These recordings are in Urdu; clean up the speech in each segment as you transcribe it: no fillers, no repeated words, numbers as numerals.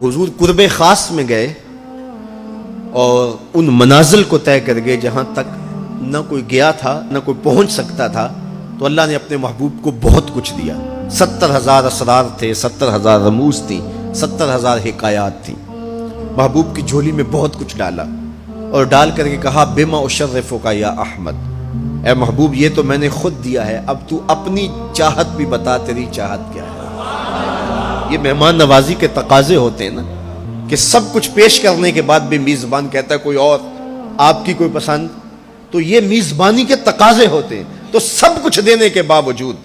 حضور قرب خاص میں گئے اور ان منازل کو طے کر گئے جہاں تک نہ کوئی گیا تھا نہ کوئی پہنچ سکتا تھا، تو اللہ نے اپنے محبوب کو بہت کچھ دیا۔ 70,000 اسرار تھے، 70,000 رموز تھی، 70,000 حکایات تھیں۔ محبوب کی جھولی میں بہت کچھ ڈالا اور ڈال کر کے کہا بما اشرفک یا احمد، اے محبوب یہ تو میں نے خود دیا ہے، اب تو اپنی چاہت بھی بتا، تیری چاہت کیا ہے۔ یہ مہمان نوازی کے تقاضے ہوتے ہیں نا، کہ سب کچھ پیش کرنے کے بعد بھی میزبان کہتا ہے کوئی اور، آپ کی کوئی پسند، تو یہ میزبانی کے تقاضے ہوتے ہیں۔ تو سب کچھ دینے کے باوجود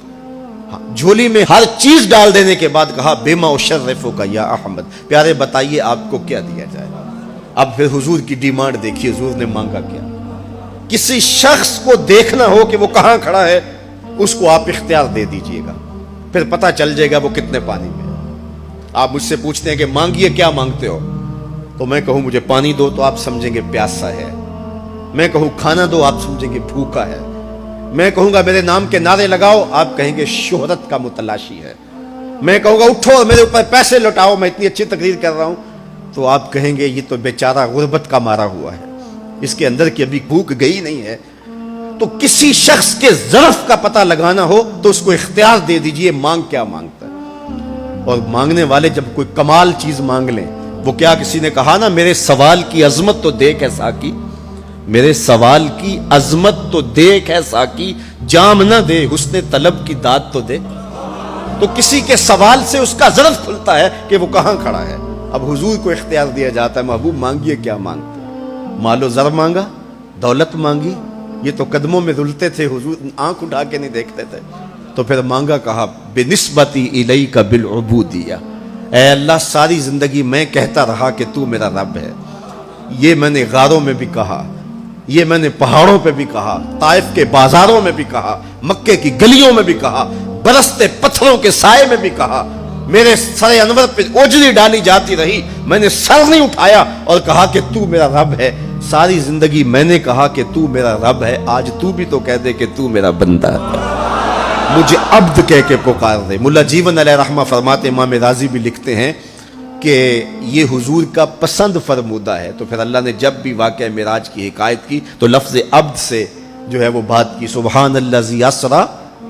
جھولی میں ہر چیز ڈال دینے کے بعد کہا بما اشرفک یا احمد، پیارے بتائیے آپ کو کیا دیا جائے۔ اب پھر حضور کی ڈیمانڈ دیکھیے، حضور نے مانگا کیا۔ کسی شخص کو دیکھنا ہو کہ وہ کہاں کھڑا ہے، اس کو آپ اختیار دے دیجئے گا، پھر پتہ چل جائے گا وہ کتنے پانی میں۔ آپ مجھ سے پوچھتے ہیں کہ مانگیے کیا مانگتے ہو، تو میں کہوں مجھے پانی دو تو آپ سمجھیں گے پیاسا ہے، میں کہوں کھانا دو آپ سمجھیں گے بھوکا ہے، میں کہوں گا میرے نام کے نعرے لگاؤ آپ کہیں گے شہرت کا متلاشی ہے، میں کہوں گا اٹھو اور میرے اوپر پیسے لوٹاؤ میں اتنی اچھی تقریر کر رہا ہوں، تو آپ کہیں گے یہ تو بیچارہ غربت کا مارا ہوا ہے، اس کے اندر کی ابھی بھوک گئی نہیں ہے۔ تو کسی شخص کے ظرف کا پتہ لگانا ہو تو اس کو اختیار دے دیجئے مانگ کیا مانگتا ہے۔ اور مانگنے والے جب کوئی کمال چیز مانگ لیں، وہ کیا کسی نے کہا نا میرے سوال کی عظمت تو دیکھ ہے ساقی، میرے سوال کی عظمت تو دیکھ ہے ساقی، جام نہ دے حسن طلب کی داد تو دے۔ تو کسی کے سوال سے اس کا ظرف کھلتا ہے کہ وہ کہاں کھڑا ہے۔ اب حضور کو اختیار دیا جاتا ہے محبوب مانگیے کیا مانگتے، مال و زر مانگا، دولت مانگی، یہ تو قدموں میں رلتے تھے حضور آنکھ اٹھا کے نہیں دیکھتے تھے، تو پھر مانگا کہا بنسبتی الیک بالعبودیہ، اے اللہ ساری زندگی میں کہتا رہا کہ تو میرا رب ہے۔ یہ میں نے غاروں میں بھی کہا، یہ میں نے پہاڑوں پہ بھی کہا، طائف کے بازاروں میں بھی کہا، مکے کی گلیوں میں بھی کہا، برستے پتھروں کے سائے میں بھی کہا، میرے سر انور پہ اوجری ڈالی جاتی رہی، میں نے سر نہیں اٹھایا اور کہا کہ تو میرا رب ہے۔ ساری زندگی میں نے کہا کہ تو میرا رب ہے، آج تو بھی تو کہہ دے کہ تو میرا بندہ ہے، مجھے عبد کہہ کے پکار دے۔ ملا جیون علیہ رحمہ فرماتے، امام راضی بھی لکھتے ہیں کہ یہ حضور کا پسند فرمودہ ہے۔ تو پھر اللہ نے جب بھی واقعہ معراج کی حکایت کی تو لفظ عبد سے جو ہے وہ بات کی، سبحان الذی اسریٰ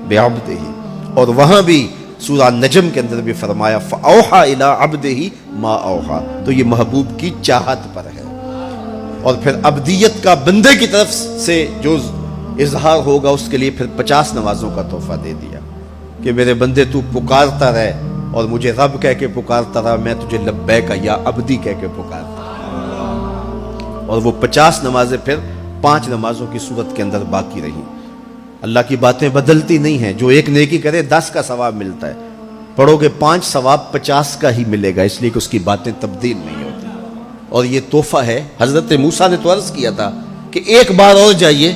بعبدہ، اور وہاں بھی سورہ نجم کے اندر بھی فرمایا فاوحیٰ الی عبدہ ما اوحیٰ، تو یہ محبوب کی چاہت پر ہے۔ اور پھر عبدیت کا بندے کی طرف سے جو اظہار ہوگا اس کے لیے پھر 50 نمازوں کا تحفہ دے دیا کہ میرے بندے تو پکارتا رہے اور مجھے رب کہہ کے پکارتا رہا، میں تجھے لبیک یا عبدی کہہ کے پکارتا رہا۔ اور وہ 50 نمازیں پھر 5 نمازوں کی صورت کے اندر باقی رہیں۔ اللہ کی باتیں بدلتی نہیں ہیں، جو ایک نیکی کرے 10 کا ثواب ملتا ہے، پڑھو گے 5 ثواب 50 کا ہی ملے گا، اس لیے کہ اس کی باتیں تبدیل نہیں ہوتی۔ اور یہ تحفہ ہے۔ حضرت موسیٰ نے تو عرض کیا تھا کہ ایک بار اور جائیے،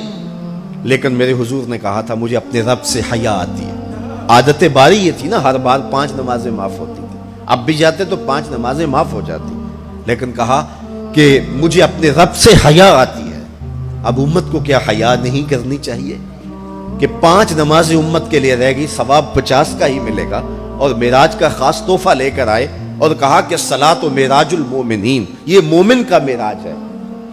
لیکن میرے حضور نے کہا تھا مجھے اپنے رب سے حیا آتی ہے۔ عادت باری یہ تھی نا، ہر بار 5 نمازیں معاف ہوتی تھی، اب بھی جاتے تو 5 نمازیں معاف ہو جاتی، لیکن کہا کہ مجھے اپنے رب سے حیا آتی ہے۔ اب امت کو کیا حیا نہیں کرنی چاہیے کہ 5 نمازیں امت کے لیے رہ گئی، ثواب 50 کا ہی ملے گا، اور معراج کا خاص تحفہ لے کر آئے اور کہا کہ صلاۃ و معراج المومنین، یہ مومن کا معراج ہے،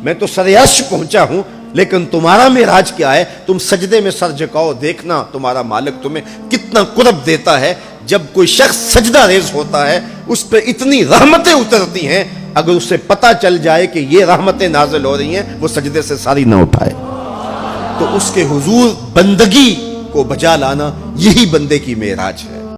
میں تو سر عرش پہنچا ہوں لیکن تمہارا معراج کیا ہے، تم سجدے میں سر جھکاؤ، دیکھنا تمہارا مالک تمہیں کتنا قرب دیتا ہے۔ جب کوئی شخص سجدہ ریز ہوتا ہے اس پہ اتنی رحمتیں اترتی ہیں، اگر اسے پتہ چل جائے کہ یہ رحمتیں نازل ہو رہی ہیں وہ سجدے سے ساری نہ اٹھائے۔ تو اس کے حضور بندگی کو بجا لانا یہی بندے کی معراج ہے۔